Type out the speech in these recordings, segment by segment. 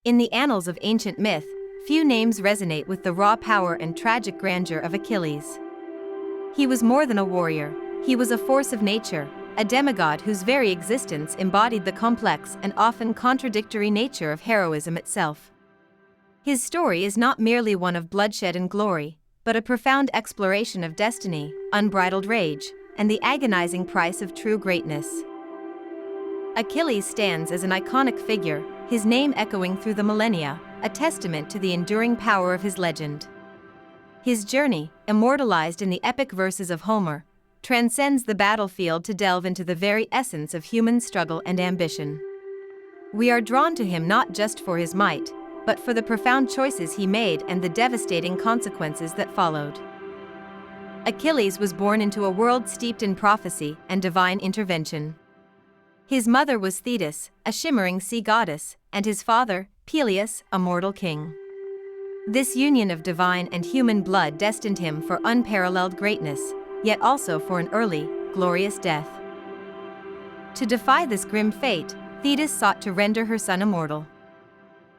In the annals of ancient myth, few names resonate with the raw power and tragic grandeur of Achilles. He was more than a warrior, he was a force of nature, a demigod whose very existence embodied the complex and often contradictory nature of heroism itself. His story is not merely one of bloodshed and glory, but a profound exploration of destiny, unbridled rage, and the agonizing price of true greatness. Achilles stands as an iconic figure, his name echoing through the millennia, a testament to the enduring power of his legend. His journey, immortalized in the epic verses of Homer, transcends the battlefield to delve into the very essence of human struggle and ambition. We are drawn to him not just for his might, but for the profound choices he made and the devastating consequences that followed. Achilles was born into a world steeped in prophecy and divine intervention. His mother was Thetis, a shimmering sea goddess, and his father, Peleus, a mortal king. This union of divine and human blood destined him for unparalleled greatness, yet also for an early, glorious death. To defy this grim fate, Thetis sought to render her son immortal.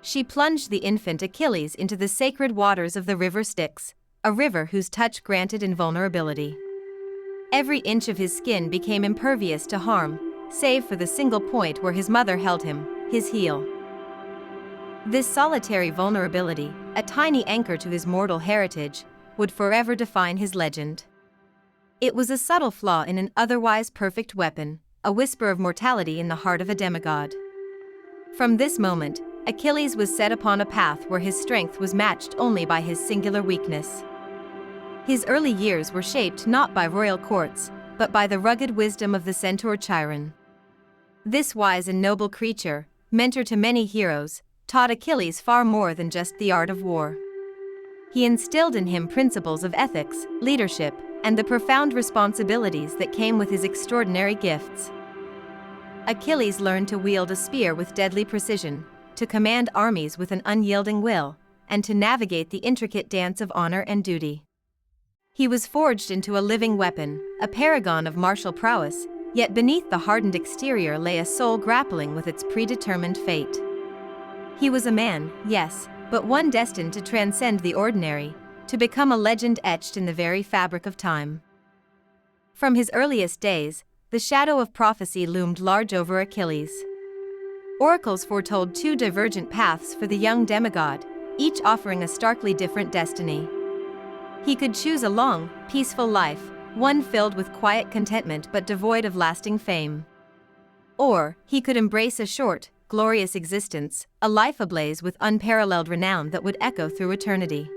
She plunged the infant Achilles into the sacred waters of the River Styx, a river whose touch granted invulnerability. Every inch of his skin became impervious to harm, save for the single point where his mother held him, his heel. This solitary vulnerability, a tiny anchor to his mortal heritage, would forever define his legend. It was a subtle flaw in an otherwise perfect weapon, a whisper of mortality in the heart of a demigod. From this moment, Achilles was set upon a path where his strength was matched only by his singular weakness. His early years were shaped not by royal courts, but by the rugged wisdom of the centaur Chiron. This wise and noble creature, mentor to many heroes, taught Achilles far more than just the art of war. He instilled in him principles of ethics, leadership, and the profound responsibilities that came with his extraordinary gifts. Achilles learned to wield a spear with deadly precision, to command armies with an unyielding will, and to navigate the intricate dance of honor and duty. He was forged into a living weapon, a paragon of martial prowess, yet beneath the hardened exterior lay a soul grappling with its predetermined fate. He was a man, yes, but one destined to transcend the ordinary, to become a legend etched in the very fabric of time. From his earliest days, the shadow of prophecy loomed large over Achilles. Oracles foretold two divergent paths for the young demigod, each offering a starkly different destiny. He could choose a long, peaceful life, one filled with quiet contentment but devoid of lasting fame. Or, he could embrace a short, glorious existence, a life ablaze with unparalleled renown that would echo through eternity.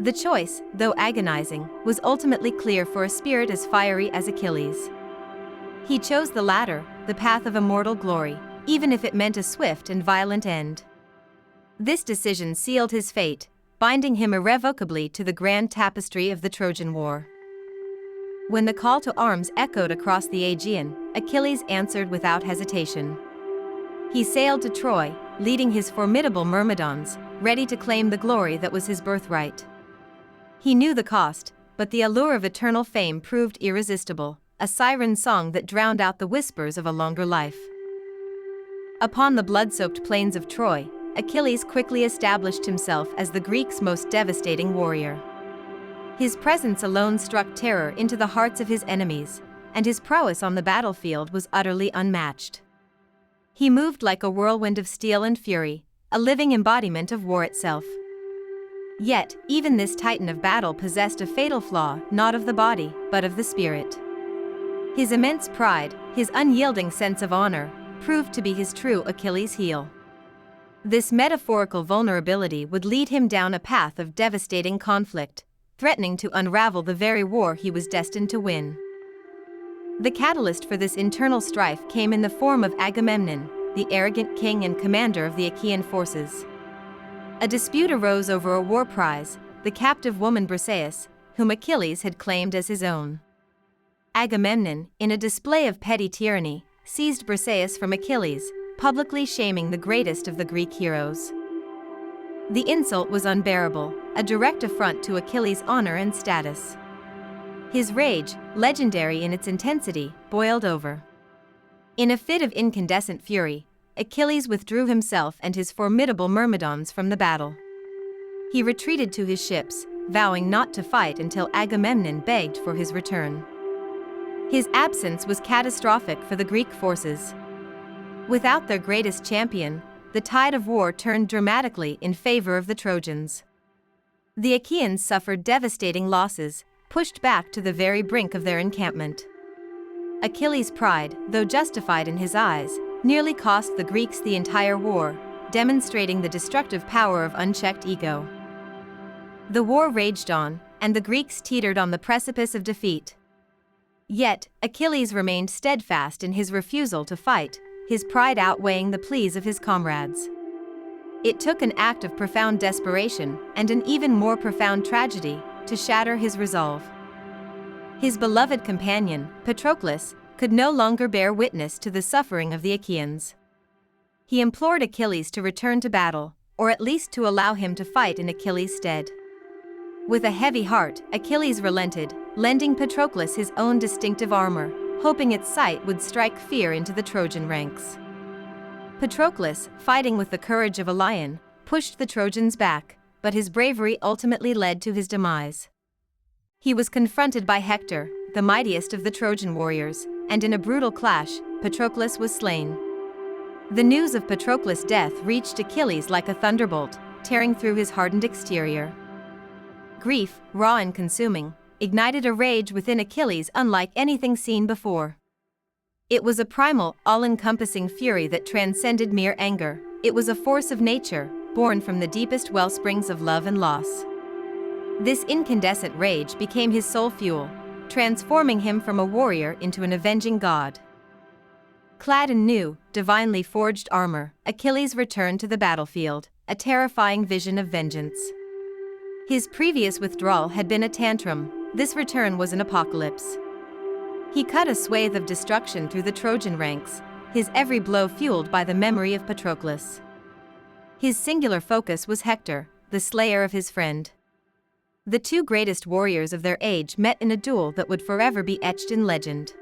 The choice, though agonizing, was ultimately clear for a spirit as fiery as Achilles. He chose the latter, the path of immortal glory, even if it meant a swift and violent end. This decision sealed his fate, binding him irrevocably to the grand tapestry of the Trojan War. When the call to arms echoed across the Aegean, Achilles answered without hesitation. He sailed to Troy, leading his formidable Myrmidons, ready to claim the glory that was his birthright. He knew the cost, but the allure of eternal fame proved irresistible, a siren song that drowned out the whispers of a longer life. Upon the blood-soaked plains of Troy, Achilles quickly established himself as the Greeks' most devastating warrior. His presence alone struck terror into the hearts of his enemies, and his prowess on the battlefield was utterly unmatched. He moved like a whirlwind of steel and fury, a living embodiment of war itself. Yet, even this titan of battle possessed a fatal flaw, not of the body, but of the spirit. His immense pride, his unyielding sense of honor, proved to be his true Achilles' heel. This metaphorical vulnerability would lead him down a path of devastating conflict, threatening to unravel the very war he was destined to win. The catalyst for this internal strife came in the form of Agamemnon, the arrogant king and commander of the Achaean forces. A dispute arose over a war prize, the captive woman Briseis, whom Achilles had claimed as his own. Agamemnon, in a display of petty tyranny, seized Briseis from Achilles, publicly shaming the greatest of the Greek heroes. The insult was unbearable, a direct affront to Achilles' honor and status. His rage, legendary in its intensity, boiled over. In a fit of incandescent fury, Achilles withdrew himself and his formidable myrmidons from the battle. He retreated to his ships, vowing not to fight until Agamemnon begged for his return. His absence was catastrophic for the Greek forces. Without their greatest champion, the tide of war turned dramatically in favor of the Trojans. The Achaeans suffered devastating losses, pushed back to the very brink of their encampment. Achilles' pride, though justified in his eyes, nearly cost the Greeks the entire war, demonstrating the destructive power of unchecked ego. The war raged on, and the Greeks teetered on the precipice of defeat. Yet, Achilles remained steadfast in his refusal to fight, his pride outweighing the pleas of his comrades. It took an act of profound desperation, and an even more profound tragedy, to shatter his resolve. His beloved companion, Patroclus, could no longer bear witness to the suffering of the Achaeans. He implored Achilles to return to battle, or at least to allow him to fight in Achilles' stead. With a heavy heart, Achilles relented, lending Patroclus his own distinctive armor, hoping its sight would strike fear into the Trojan ranks. Patroclus, fighting with the courage of a lion, pushed the Trojans back, but his bravery ultimately led to his demise. He was confronted by Hector, the mightiest of the Trojan warriors, and in a brutal clash, Patroclus was slain. The news of Patroclus' death reached Achilles like a thunderbolt, tearing through his hardened exterior. Grief, raw and consuming, ignited a rage within Achilles unlike anything seen before. It was a primal, all-encompassing fury that transcended mere anger. It was a force of nature, born from the deepest wellsprings of love and loss. This incandescent rage became his sole fuel, transforming him from a warrior into an avenging god. Clad in new, divinely forged armor, Achilles returned to the battlefield, a terrifying vision of vengeance. His previous withdrawal had been a tantrum. This return was an apocalypse. He cut a swathe of destruction through the Trojan ranks, his every blow fueled by the memory of Patroclus. His singular focus was Hector, the slayer of his friend. The two greatest warriors of their age met in a duel that would forever be etched in legend.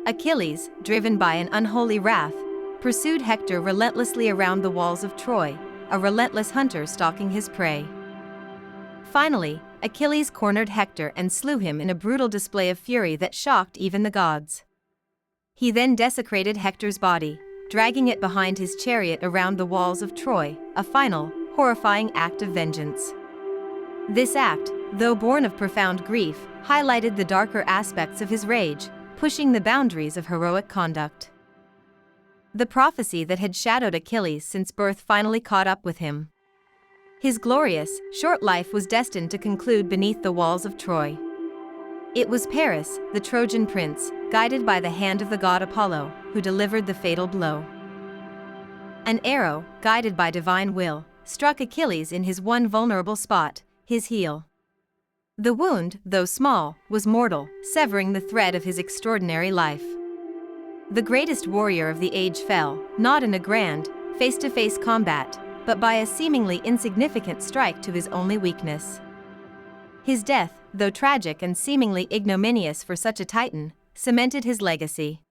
Achilles, driven by an unholy wrath, pursued Hector relentlessly around the walls of Troy, a relentless hunter stalking his prey. Finally, Achilles cornered Hector and slew him in a brutal display of fury that shocked even the gods. He then desecrated Hector's body, dragging it behind his chariot around the walls of Troy, a final, horrifying act of vengeance. This act, though born of profound grief, highlighted the darker aspects of his rage, pushing the boundaries of heroic conduct. The prophecy that had shadowed Achilles since birth finally caught up with him. His glorious, short life was destined to conclude beneath the walls of Troy. It was Paris, the Trojan prince, guided by the hand of the god Apollo, who delivered the fatal blow. An arrow, guided by divine will, struck Achilles in his one vulnerable spot, his heel. The wound, though small, was mortal, severing the thread of his extraordinary life. The greatest warrior of the age fell, not in a grand, face-to-face combat, but by a seemingly insignificant strike to his only weakness. His death, though tragic and seemingly ignominious for such a titan, cemented his legacy.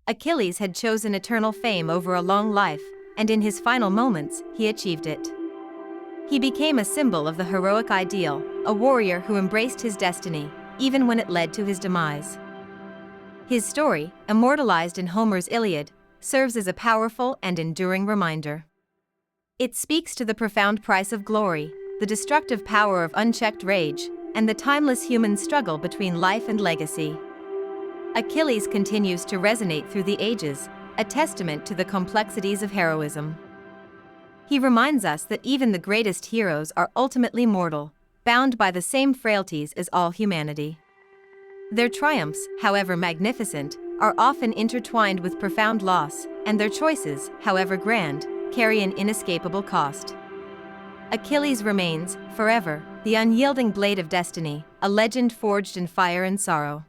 Achilles had chosen eternal fame over a long life, and in his final moments, he achieved it. He became a symbol of the heroic ideal, a warrior who embraced his destiny, even when it led to his demise. His story, immortalized in Homer's Iliad, serves as a powerful and enduring reminder. It speaks to the profound price of glory, the destructive power of unchecked rage, and the timeless human struggle between life and legacy. Achilles continues to resonate through the ages, a testament to the complexities of heroism. He reminds us that even the greatest heroes are ultimately mortal, bound by the same frailties as all humanity. Their triumphs, however magnificent, are often intertwined with profound loss, and their choices, however grand, carry an inescapable cost. Achilles remains, forever, the unyielding blade of destiny, a legend forged in fire and sorrow.